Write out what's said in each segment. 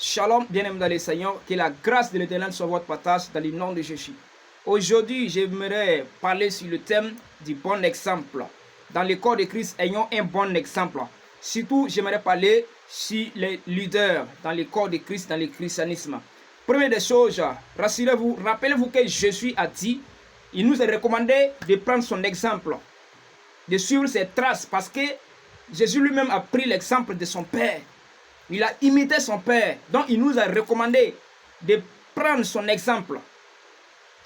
Shalom, bien-aimés dans le Seigneur, que la grâce de l'Éternel soit votre partage dans le nom de Jésus. Aujourd'hui, j'aimerais parler sur le thème du bon exemple. Dans le corps de Christ, ayons un bon exemple. Surtout, j'aimerais parler sur les leaders dans le corps de Christ, dans le christianisme. Première des choses, rassurez-vous, rappelez-vous que Jésus a dit, il nous est recommandé de prendre son exemple, de suivre ses traces, parce que Jésus lui-même a pris l'exemple de son Père. Il a imité son Père. Donc, il nous a recommandé de prendre son exemple.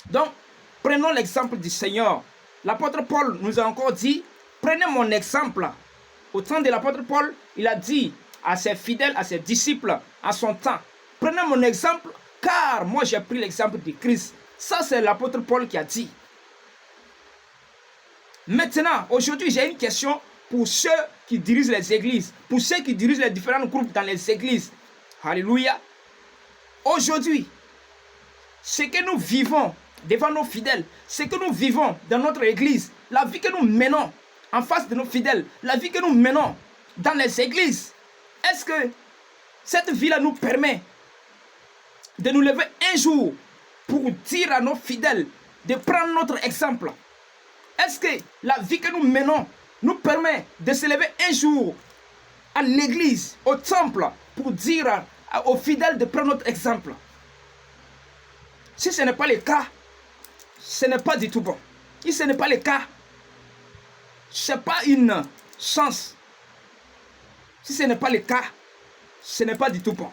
Donc, prenons l'exemple du Seigneur. L'apôtre Paul nous a encore dit, prenez mon exemple. Au temps de l'apôtre Paul, il a dit à ses fidèles, à ses disciples, à son temps, prenez mon exemple, car moi j'ai pris l'exemple de Christ. Ça, c'est l'apôtre Paul qui a dit. Maintenant, aujourd'hui, j'ai une question pour ceux qui dirigent les églises, pour ceux qui dirigent les différents groupes dans les églises. Alléluia. Aujourd'hui, ce que nous vivons devant nos fidèles, ce que nous vivons dans notre église, la vie que nous menons en face de nos fidèles, la vie que nous menons dans les églises, est-ce que cette vie-là nous permet de nous lever un jour pour dire à nos fidèles de prendre notre exemple? Est-ce que la vie que nous menons nous permet de se lever un jour à l'église, au temple, pour dire aux fidèles de prendre notre exemple? Si ce n'est pas le cas, ce n'est pas du tout bon. Si ce n'est pas le cas, ce n'est pas une chance. Si ce n'est pas le cas, ce n'est pas du tout bon.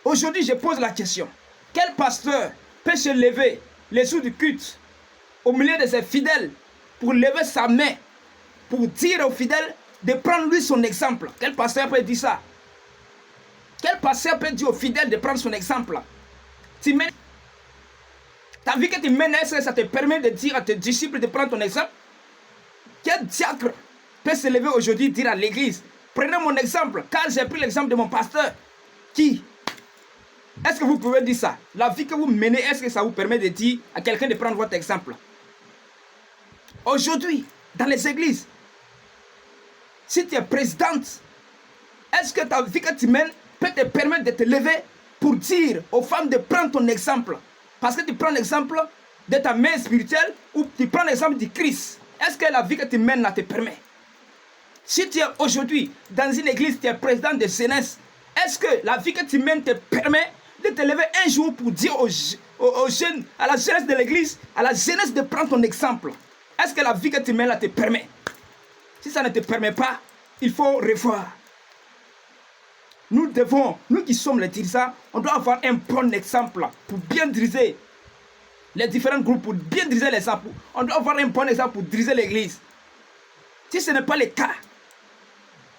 Aujourd'hui, je pose la question. Quel pasteur peut se lever les jours du culte au milieu de ses fidèles pour lever sa main, pour dire aux fidèles de prendre lui son exemple? Quel pasteur peut dire ça? Quel pasteur peut dire aux fidèles de prendre son exemple? Ta vie que tu mènes, est-ce que ça te permet de dire à tes disciples de prendre ton exemple? Quel diacre peut se lever aujourd'hui et dire à l'église, prenez mon exemple, car j'ai pris l'exemple de mon pasteur? Qui? Est-ce que vous pouvez dire ça? La vie que vous menez, est-ce que ça vous permet de dire à quelqu'un de prendre votre exemple? Aujourd'hui, dans les églises, si tu es présidente, est-ce que ta vie que tu mènes peut te permettre de te lever pour dire aux femmes de prendre ton exemple? Parce que tu prends l'exemple de ta mère spirituelle ou tu prends l'exemple du Christ. Est-ce que la vie que tu mènes là te permet? Si tu es aujourd'hui dans une église, tu es président de jeunesse, est-ce que la vie que tu mènes te permet de te lever un jour pour dire aux jeunes, à la jeunesse de l'église, à la jeunesse de prendre ton exemple? Est-ce que la vie que tu mènes là te permet? Si ça ne te permet pas, il faut revoir. Nous qui sommes les dirigeants, on doit avoir un bon exemple pour bien diriger les différents groupes, pour bien diriger les gens. On doit avoir un bon exemple pour diriger l'église. Si ce n'est pas le cas,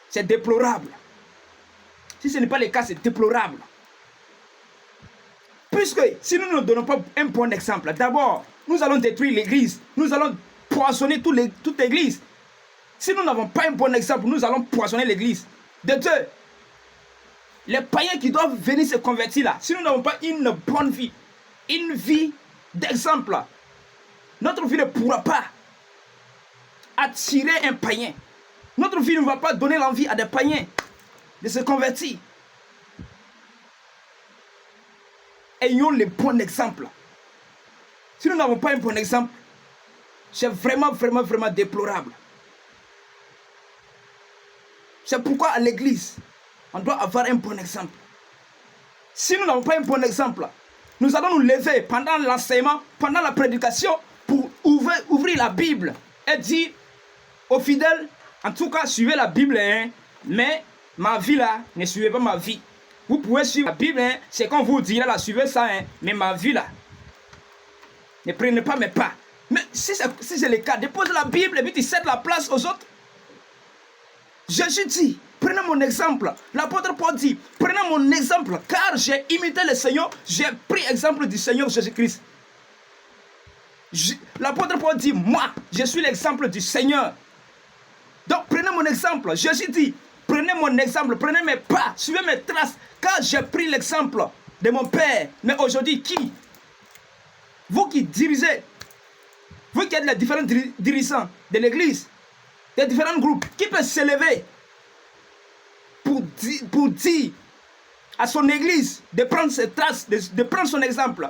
c'est déplorable. Si ce n'est pas le cas, c'est déplorable. Puisque si nous ne donnons pas un bon exemple, d'abord, nous allons détruire l'église. Nous allons poissonner toute l'église. Si nous n'avons pas un bon exemple, nous allons poissonner l'église. De deux, les païens qui doivent venir se convertir là, si nous n'avons pas une bonne vie, une vie d'exemple, notre vie ne pourra pas attirer un païen. Notre vie ne va pas donner l'envie à des païens de se convertir. Ayons le bon exemple. Si nous n'avons pas un bon exemple, c'est vraiment déplorable. C'est pourquoi à l'église, on doit avoir un bon exemple. Si nous n'avons pas un bon exemple, nous allons nous lever pendant l'enseignement, pendant la prédication, pour ouvrir la Bible et dire aux fidèles, en tout cas, suivez la Bible, hein, mais ma vie là, ne suivez pas ma vie. Vous pouvez suivre la Bible, hein, c'est quand vous direz là, suivez ça, hein, mais ma vie là, ne prenez pas mes pas. Mais si c'est le cas, dépose la Bible et puis tu cèdes la place aux autres. Jésus dit, prenez mon exemple. L'apôtre Paul dit, prenez mon exemple, car j'ai imité le Seigneur, j'ai pris exemple du Seigneur Jésus-Christ. L'apôtre Paul dit, moi, je suis l'exemple du Seigneur. Donc, prenez mon exemple. Jésus dit, prenez mon exemple, prenez mes pas, suivez mes traces, car j'ai pris l'exemple de mon Père. Mais aujourd'hui, qui? Vous qui dirigez, vous qui êtes les différents dirigeants de l'église, des différents groupes, qui peut s'élever pour dire à son église de prendre ses traces, de prendre son exemple.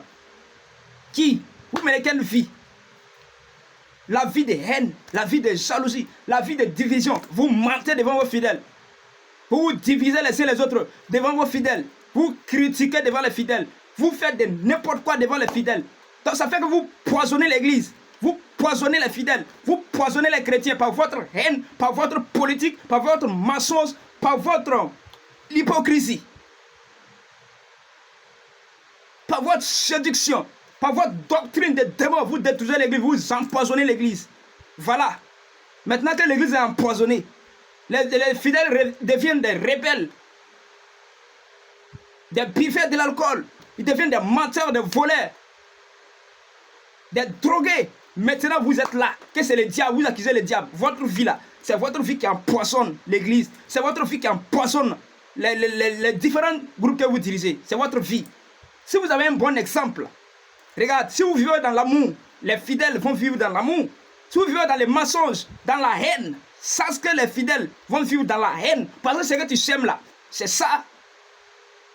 Qui? Vous menez quelle vie? La vie de haine, la vie de jalousie, la vie de division. Vous mentez devant vos fidèles. Vous vous divisez les uns les autres devant vos fidèles. Vous critiquez devant les fidèles. Vous faites de n'importe quoi devant les fidèles. Donc ça fait que vous poisonnez l'église. Vous poisonnez les fidèles. Vous poisonnez les chrétiens par votre haine, par votre politique, par votre mensonge, par votre hypocrisie. Par votre séduction, par votre doctrine de démons, vous détruisez l'église, vous empoisonnez l'église. Voilà. Maintenant que l'église est empoisonnée, les fidèles deviennent des rebelles, des buveurs de l'alcool, ils deviennent des menteurs, des voleurs, des drogués. Maintenant vous êtes là, que c'est le diable, vous accusez le diable. Votre vie là, c'est votre vie qui empoisonne l'église, c'est votre vie qui empoisonne les différents groupes que vous dirigez, c'est votre vie. Si vous avez un bon exemple, regarde, si vous vivez dans l'amour, les fidèles vont vivre dans l'amour. Si vous vivez dans les mensonges, dans la haine, sache que les fidèles vont vivre dans la haine. Parce que ce que tu sèmes là, c'est ça.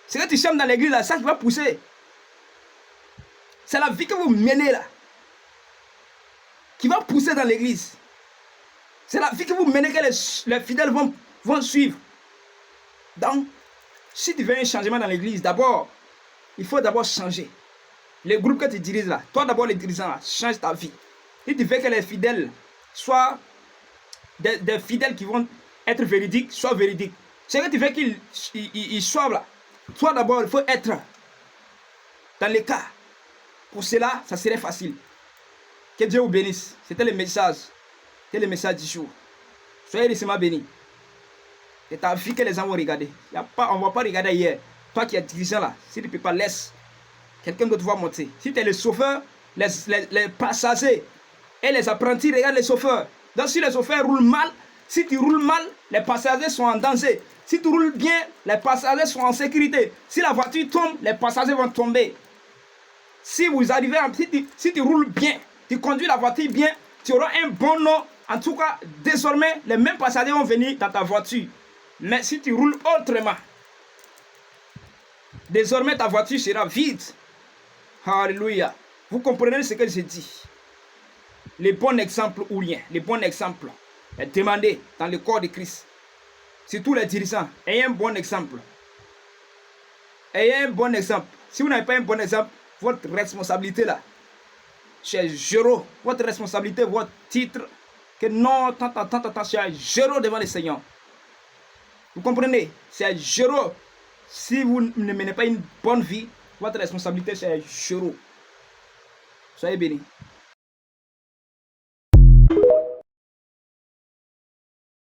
Ce que tu sèmes dans l'église là, ça qui va pousser. C'est la vie que vous menez là, qui va pousser dans l'église. C'est la vie que vous menez que les fidèles vont suivre. Donc, si tu veux un changement dans l'église, d'abord, il faut d'abord changer. Les groupes que tu diriges là, toi d'abord les dirigeants là, change ta vie. Si tu veux que les fidèles soient des fidèles qui vont être véridiques, soient véridiques. C'est que tu veux qu'ils soient là. Toi d'abord, il faut être dans les cas. Pour cela, ça serait facile. Que Dieu vous bénisse. C'était le message. C'était le message du jour. Soyez récemment bénis. C'est ta vie que les gens vont regarder. On ne va pas regarder hier. Toi qui es dirigeant là, si tu ne peux pas, laisse. Quelqu'un d'autre va monter. Si tu es le chauffeur, les passagers et les apprentis regardent les chauffeurs. Donc si les chauffeurs roulent mal, si tu roules mal, les passagers sont en danger. Si tu roules bien, les passagers sont en sécurité. Si la voiture tombe, les passagers vont tomber. Si vous arrivez, si tu roules bien, tu conduis la voiture bien, tu auras un bon nom. En tout cas, désormais, les mêmes passagers vont venir dans ta voiture. Mais si tu roules autrement, désormais ta voiture sera vide. Alléluia. Vous comprenez ce que je dis? Les bons exemples ou rien. Les bons exemples est demandé dans le corps de Christ. Surtout les dirigeants. Ayez un bon exemple. Ayez un bon exemple. Si vous n'avez pas un bon exemple, votre responsabilité là, c'est zéro. Votre responsabilité, votre titre, que non, c'est zéro devant le Seigneur. Vous comprenez? C'est zéro. Si vous ne menez pas une bonne vie, votre responsabilité c'est zéro. Soyez bénis.